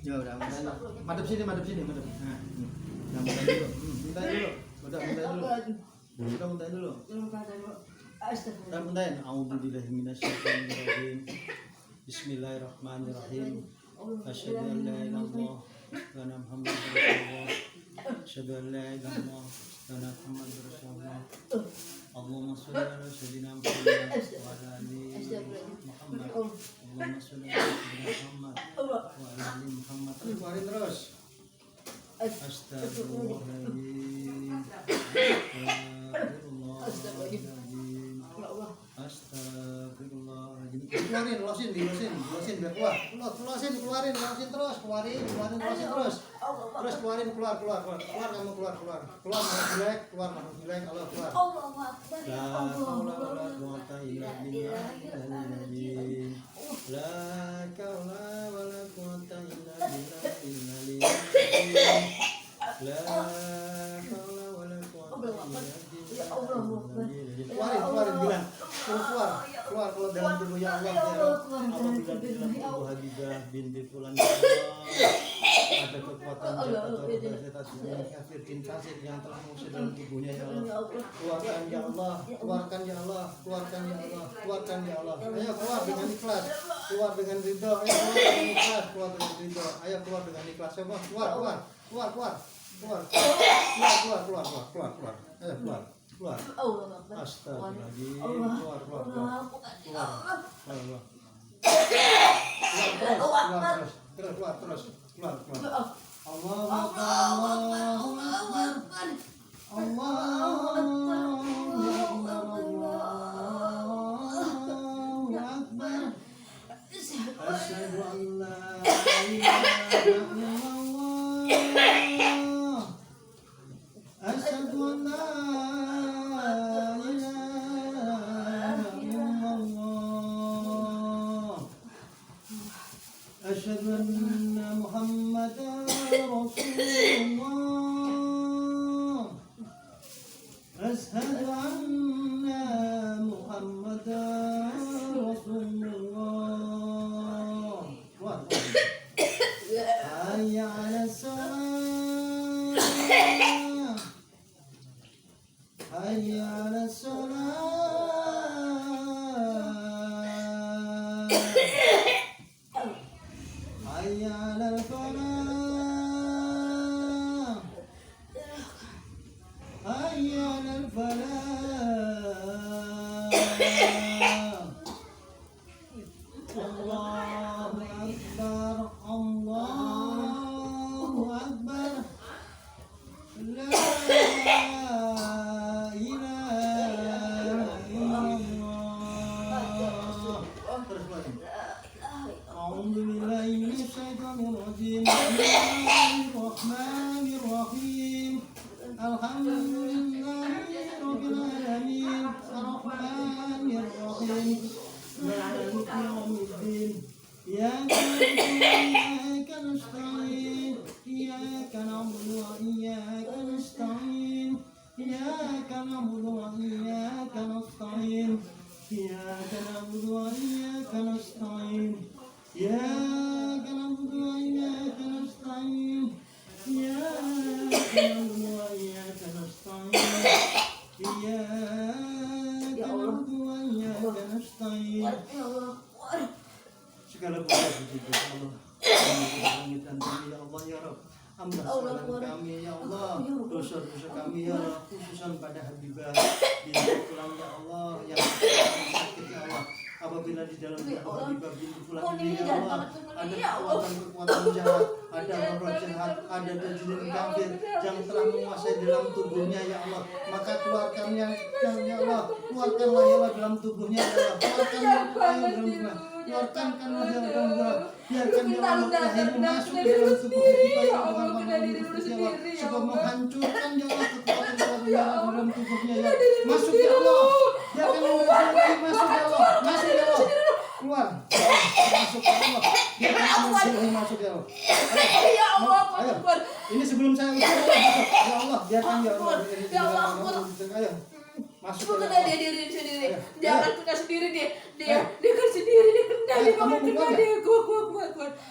Ya udah, madep sini. Nah, muntahin dulu. Muntahin dulu. Muntahin. A'udzubillahi minasyaitonirrajim. Bismillahirrahmanirrahim. Asyhadu an la ilaha illallah wa anna Muhammadar Rasulullah. Asyhadu an la ilaha illallah wa anna Muhammadar Rasulullah. Allahumma shalli ala sayyidina Muhammad wa ala ali Muhammad. Allahumma shalli ala sayyidina Muhammad wa ala ali Muhammad. Keluarin terus. Astagfirullahaladzim. Astagfirullahaladzim. Keluarin, losin biar keluar. Losin, keluarin terus. Terus keluarin, keluar kamu keluar. Keluar makhluk jelek, Allah keluar. La haula wala quwwata illa billahil La haula wala quwwata illa billahil La haula wala quwwata illa Keluarin bilang. Keluar kalau dalam tubuh ya Allah. Apabila di dalam tubuh Habibah binti Fulan ada kekuatan jahat atau representasi yang kafir jin fasik yang telah mengusir dalam tubuhnya ya Allah. Keluarkan ya Allah. Ayo keluar dengan ikhlas. Keluar dengan ridho. Ayo keluar dengan ikhlas. Coba keluar. Ayo keluar. Astagfirullahaladzim. Keluar. Terus. Allahu Akbar. Asyhadu an la ilaha illallah. Asyhadu an la Asyhadu anna Muhammadar Rasulullah. Asyhadu anna Muhammadar Rasulullah. Hayya 'alas salah. Hayya 'alas salah. Hayya 'alal falah. Hayya 'alal falah. Allahu Akbar. La ilaha illallah. A'udzu billahi minasyaitonir rajim. Bismillahirrahmanirrahim. Alhamdulillahirabbil alamin. Arrahmanir rahim. Maliki yaumiddin. Iyyaka nasta'in. Iyyaka na'budu wa iyyaka nasta'in. Iyyaka na'budu wa iyyaka nasta'in. Iyyaka na'budu wa iyyaka nasta'in. Iyyaka na'budu wa iyyaka nasta'in. Iyyaka na'budu wa iyyaka nasta'in. Iyyaka na'budu wa iyyaka nasta'in. Segala puji puji Allah. Langit dan bumi ya Allah ya Rabb. Ampun kami ya Allah, dosa-dosa kami ya Allah, khususan pada Habibah binti Fulan ya Allah yang sakit ya Allah. Apabila di dalam tubuh Habibah binti Fulan ini ya Allah ada kekuatan jahat, ada roh jahat, ada jin kafir yang telah menguasai dalam tubuhnya ya Allah, maka keluarkannya ya Allah, keluarkanlah ya Allah dalam tubuhnya ya Allah, keluarkanlah ya Allah, biarkan ya Allah lahir masuk ke dalam tubuh kita ya Allah, sebab menghancurkan ya Allah kekuatan dalam tubuhnya ya, masuk ya Allah, biarkan masuk ya Allah, masuk ya Allah, keluar, masuk ya Allah, biarkan masuk ya Allah, ayo, ini sebelum saya ucap ya Allah, biarkan ya Allah, ayo, Masuk Kena ke dia sendiri. Ayo, Dia ayo. akan kena sendiri dia. Dia kan sendiri dia kena Ayo, dia kamu bakal kena keluar dia. Keluar.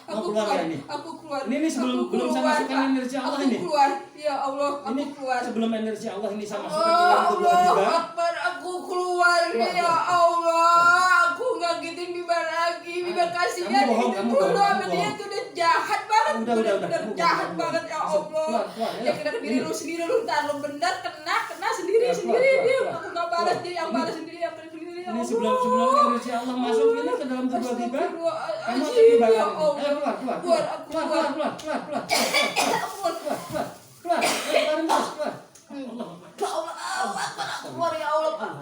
Mau Aku keluar keluar. nggak ini? Aku keluar. Ini sebelum Aku belum saya keluar, masukkan Pak. energi Allah aku ini. keluar. Ya Allah, aku Ini keluar. sebelum energi Allah ini saya masukkan ke dalam tubuh Allah Habibah. Akbar, aku keluar Keluar, ya keluar. Allah. Aku nggak gitu Biba lagi. Biba Kamu kasihan bohong, gitu kamu dulu bohong, sama kamu dia bohong. tuh udah jahat banget. Udah, Bener-bener kamu jahat bohong, banget ya Masuk, Allah. keluar, keluar, Dia ayo. kena diri Ini. lu sendiri lu ntar lu bener kena sendiri Ya, sendiri keluar, dia. keluar, Aku nggak balas keluar. dia yang Ini. balas sendiri yang kena sendiri ya Ini Allah. sebelum energi Allah masuk ini ke dalam tubuh Habibah. Kamu harus Astagfirullahaladzim, dibakar ya ini. Allah. Ayo keluar, keluar, Keluar, keluar, aku keluar, keluar. keluar, keluar, keluar, keluar, Keluar. keluar, keluar, keluar, keluarin terus, keluar. Ya Allah, Akbar, aku keluar ya Allah, Pak.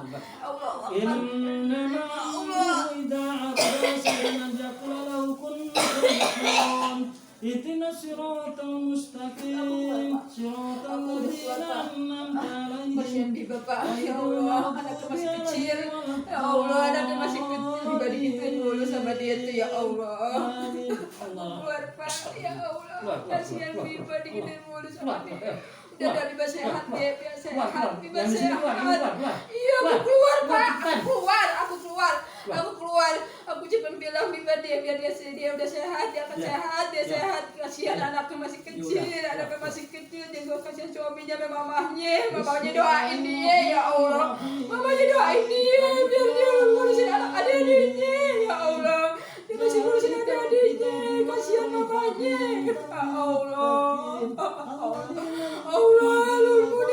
Allah Akbar. إنما أمره إذا أراد شيئا أن يقول له كن فيكون اهدنا الصراط المستقيم صراط الذين أنعمت عليهم Kasihan di bapak, ya Allah, anaknya masih kecil, ya Allah, anaknya masih kecil, dibanding digituin dulu sama dia tuh, ya Allah. Keluar Pak, ya Allah, kasihan Biba digituin mulu sama dia. Udah dari Biba sehat dia, biar sehat, Biba sehat. Iya, aku keluar Pak, aku keluar. Aku cuma bilang Biba dia biar dia udah sehat, dia akan sehat, dia sehat. Kasihan anaknya masih kecil, dia gak kasihan suaminya sama mamahnya doain dia, ya Allah. Mamanya doain dia, biar dia ngurusin anak adiknya, ya Allah. Dia masih ngurusin adik-adiknya, kasihan mamanya, ya Allah. Allah,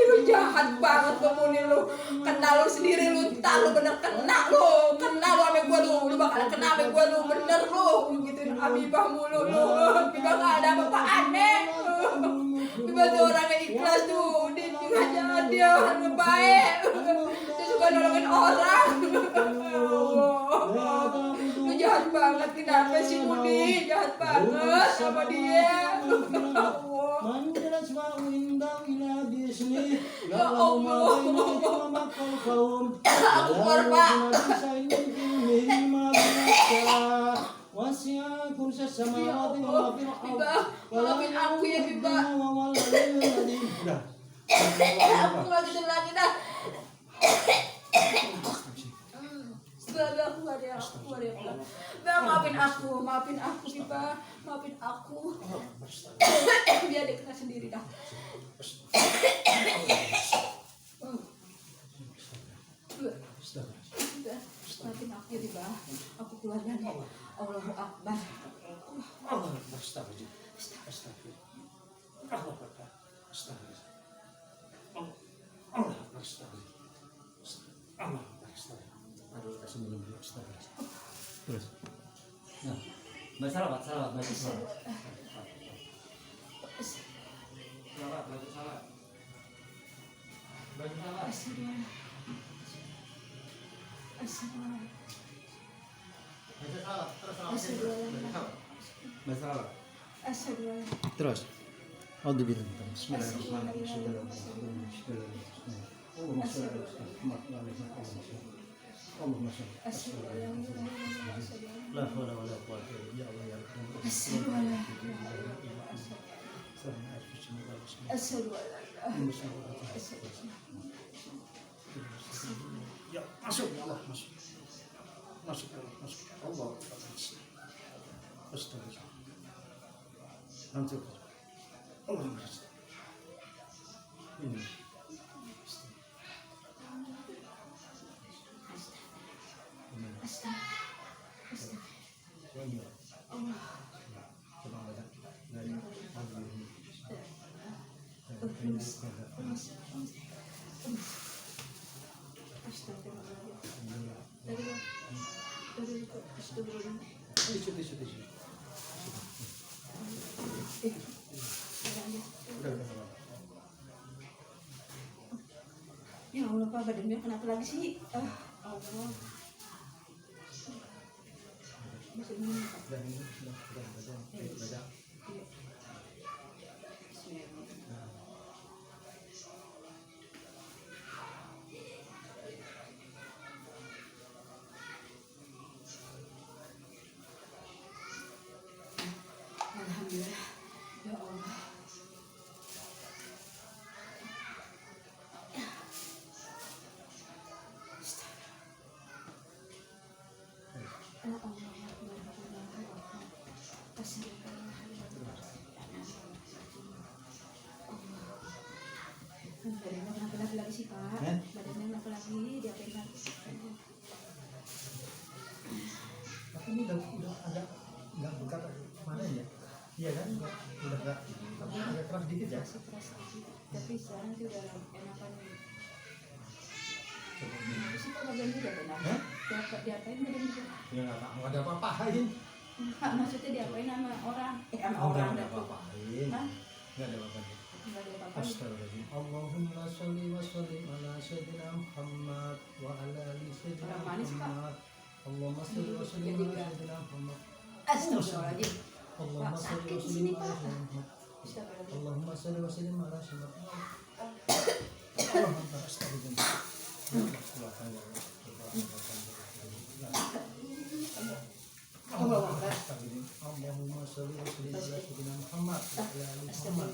lu jahat banget Muni lu. Kena lu sendiri lu, tak lu bener kena lu ame gua lu bakalan kena ame gua lu bener lu. Gituin Habibah mulu lu. Habibah gak ada apa-apa aneh. Habibah tuh orang yang ikhlas tuh, dia nggak jahat, dia orang yang baik. Dia suka nolongin orang. Allah, lu jahat banget, kenapa sih Muni? Jahat banget sama dia. Allah. Man yasma'u indahu ila bismih Ya Allah. Aku keluar Pak. Ya Allah, Biba, maafin aku ya Biba. Aku nggak gitu lagi dah. Aku keluar ya. Bang, maafin aku Biba, maafin aku. Biar dia kena sendiri dah. Maafin aku ya Biba, aku keluar ya. Allahu Akbar. Terus. Nah, baca salawat, baca salawat. Salawat, baca salawat. Baca salawat. Baca salawat, terus salawat. Baca salawat. Terus. Alhamdulillah. Bismillahirrahmanirrahim. Allahumma shalli la hawla wala quwwata illa billah. Ya, masuk ya Allah, masuk. Masuk ya Allah, masuk. Allah. Astagfirullah. Hancur. Allah. Ini. Ya Allah Pak, badannya kenapa lagi sih? Allah. Alhamdulillah. Ya Allah. Iya kan? Udah enggak agak keras dikit ya. Masih keras lagi. Tapi sekarang sih udah enakan. Coba ini. Terus itu bagian juga benar. Hah? Diapain bagian juga? Ya enggak ada apa-apain. Enggak, maksudnya diapain sama orang? Sama Oh, orang enggak ada datu. apa-apain. Hah? Enggak ada apa-apa. Enggak ada apa-apa. Astagfirullahaladzim. Allahumma sholli wa sallim ala sayyidina Muhammad wa ala ali sayyidina Orang manis, Pak. Muhammad. Allahumma sholli wa sallim ala sayyidina Muhammad. Astagfirullahaladzim. Allahumma Pak, sholli sakit wa di sallim sini, ala Pak. sayyidina Muhammad. Astagfirullahaladzim. Allahumma sholli wa sallim ala sayyidina Muhammad. Allahumma astagfirullah. Allah Akbar. Allahumma sholli wa sallim ala sayyidina Muhammad wa ala ali Muhammad.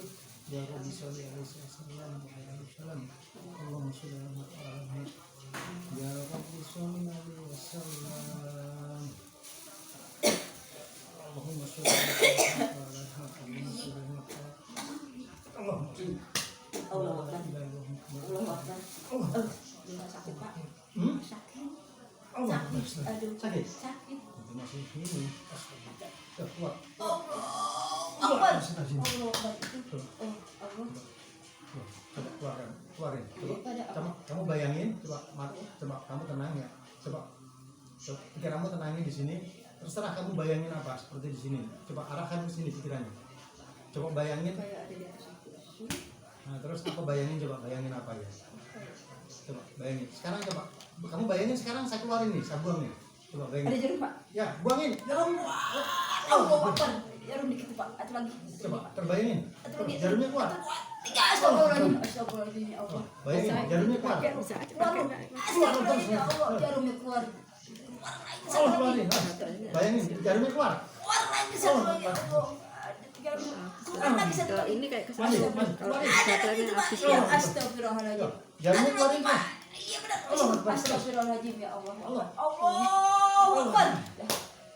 Ya Rabbi sholli alaihi wasallam wa ala alihi wasallam. Allahumma sholli ala Muhammad. Ya Rabbi sholli alaihi wasallam. Allahumma sholli ala Muhammad wa ala ali Muhammad. Allahumma sholli Allah Akbar. Allah Akbar. Enggak sakit, Pak. Sakit. Allah Sakit. Aduh, sakit. sakit. Itu masih ini. Astaga. Kuat. Akbar. Astagfirullah. Allah Akbar itu. Oh, Allah. Coba keluarin, keluarin. Coba, Ada apa? kamu bayangin, coba kamu tenang ya. Coba pikiranmu tenangin di sini. Terserah kamu bayangin apa seperti di sini. Coba arahkan ke sini pikirannya. Coba bayangin. Kayak ada di atas itu. Nah, terus apa bayangin? Coba bayangin apa ya? Coba bayangin. Sekarang coba kamu bayangin sekarang saya keluarin nih, saya buang nih. Coba Ada bayangin. jarum, Pak. Ya, buangin. Jarum. Allah Akbar. Jarum dikit, Pak. Atau lagi. Coba terbayangin. Atau Coba, lagi. jarumnya keluar. Tiga. Astagfirullahaladzim. Astagfirullahaladzim, ya Allah. Bayangin, jarumnya keluar. Keluar. Astagfirullahaladzim, ya Allah. Jarumnya keluar. Oh, keluarin. Bayangin, jarumnya keluar. Keluar lagi satu lagi, ya Allah. Jarum. Keluar lagi satu lagi. Ini kayak Masih, kesan masih. kalau Keluarin. baterainya Itu, Pak. habis Iya, ya. astagfirullahaladzim. Jarumnya Satu keluarin, lagi, Pak. Iya benar. Allah Akbar. Astagfirullahaladzim, ya Allah. Allah. Allah Akbar. Dah,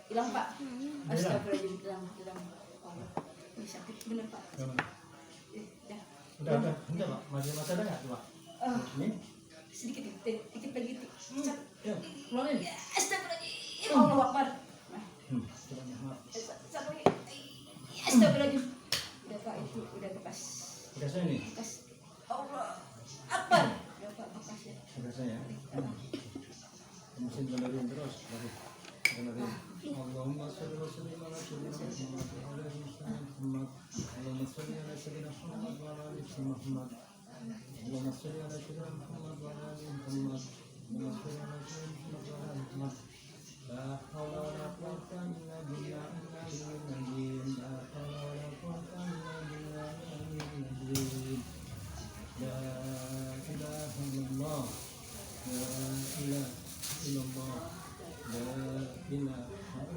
hilang, Pak. Hilang. Astagfirullahaladzim, hilang. Allah. Ini sakit benar, Pak. Dah. Udah, Pak. Masih ada nggak, Pak? Ini? Sedikit, dikit lagi. Ya, keluarin. Astagfirullahaladzim. Allah Akbar. Nah, Coba, maaf. satu lagi. Astagfirullahaladzim. Udah, Pak, itu udah bekas. Bekasnya ini. Bekas. Allah Akbar. Udah, Pak, bekas ya. Bekasnya ya. Mesin benerin terus. Benerin. Allahumma sholli wa sallim ala sayyidina Muhammad wa ala ali Muhammad. Allahumma sholli ala sayyidina Muhammad wa ala ali Muhammad. Allahumma sholli ala sayyidina Muhammad wa ala ali Muhammad. Allahumma sholli ala sayyidina Muhammad wa ala ali Muhammad. La haula wa la quwwata illa billahi al-aliyyil azim. La haula wa la quwwata illa billahi al-aliyyil azim. La ilaha illallah. La ilaha illallah. La ilaha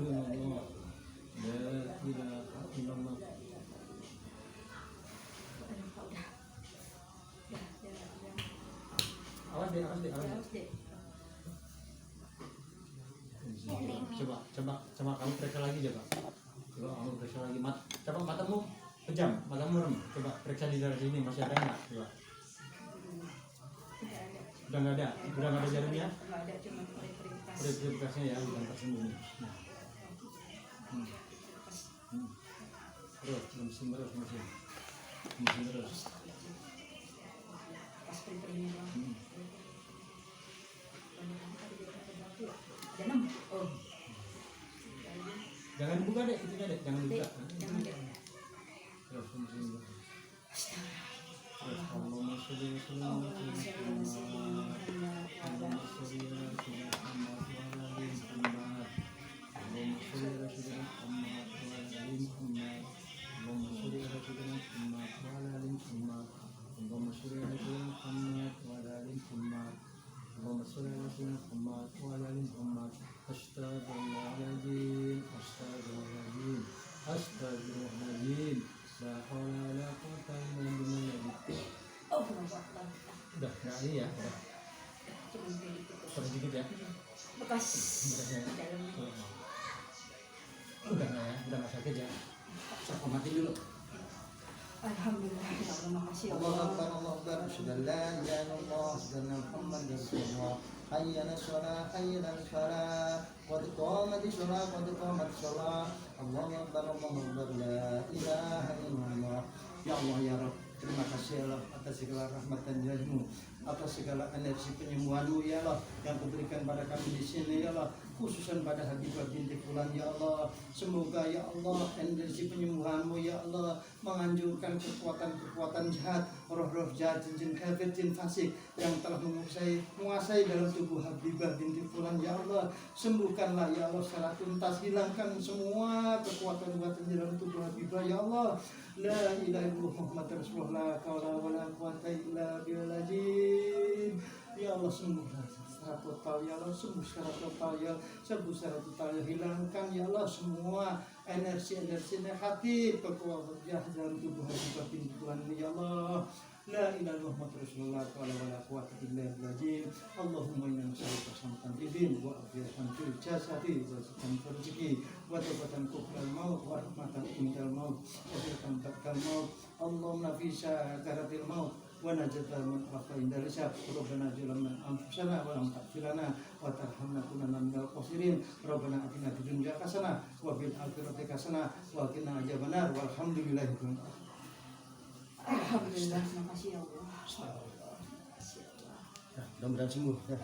illallah. La ilaha illallah. Awas deh, awas deh, awas deh. Coba kamu periksa lagi coba. Coba kamu periksa lagi coba matamu pejam, matamu merem. Coba periksa di daerah sini masih ada nggak? Coba. Udah nggak ada jarumnya? Nggak ada, cuma perih-perih Udah bekasnya ya, bukan tersembunyi. Terus, mesin terus. pas perih-perihnya doang. Ada 6. Oh. Jangan dibuka deh, itu deh, jangan dibuka. Jangan deh. Terus, mesin terus. Terus, Allahumma sholli wa sallim ala sayyidina Muhammad. Allahumma sholli ala sayyidina Muhammad wa ala ali Muhammad. Allahumma sholli ala sayyidina Muhammad wa ala ali Muhammad. Allahumma sholli ala sayyidina Muhammad wa ala ali Muhammad. Allahumma sholli ala sayyidina Muhammad wa ala ali Muhammad. Allahumma sholli ala sayyidina Muhammad wa ala ali Muhammad. Astaghfirullahaladzim. Astaghfirullahaladzim. La haula wa la quwwata illa billah. Oh, kenapa? Udah, nggak ini ya. Cuma sedikit. Sedikit ya. Bekas Bekasnya. dalam. Udah nggak ya, udah nggak sakit ya. Saya mati dulu. Alhamdulillah, ya Allah, makasih ya Allah Allah. Akbar, Allah Akbar. Asyhadu an la ilaha illallah, asyhadu anna Muhammadar Rasulullah. Hayya 'alas shalah, hayya 'alal falah. Qad qamatis shalah, qad qamatis shalah. Allahu Akbar, Allahu Akbar, la ilaha illallah. Ya Allah ya Rabb, terima kasih ya Allah atas segala rahmat dan jadimu, atas segala energi penyembuhanmu ya Allah yang kuberikan pada kami di sini ya Allah, khususan pada Habibah binti Fulan ya Allah. Semoga ya Allah energi penyembuhanmu ya Allah menganjurkan kekuatan-kekuatan jahat, roh-roh jahat, jin kafir, jin fasik yang telah menguasai dalam tubuh Habibah binti Fulan ya Allah. Sembuhkanlah ya Allah secara tuntas, hilangkan semua kekuatan-kekuatan di dalam tubuh Habibah ya Allah. La ilaha illallah Muhammad Rasulullah, la haula wala quwwata illa billah. Ya Allah, sembuhlah secara total ya Allah, sembuh secara total ya, sembuh secara total ya, hilangkan ya Allah semua energi-energi negatif, kekuatan jahat dalam tubuh Habibah binti Tuhan ya Allah. La ilaha illallah Muhammad Rasulullah, la haula wala quwwata illa billah. Allahumma inna nas'aluka samatan bidin wa afiyatan fil jasadi wa sikan rezeki wa tawbatan qabla al-maut wa rahmatan indal maut wa firqan ba'dal maut. Allahumma nafisa karatil maut wa najatan min afa indal hisab. Rabbana zalamna anfusana wa lam taghfir lana wa tarhamna kunanna minal khasirin. Rabbana atina fid dunya hasanah wa fil akhirati hasanah wa qina adzabannar. Walhamdulillahi rabbil alamin. Alhamdulillah, makasih ya Allah. Mudah-mudahan sembuh ya.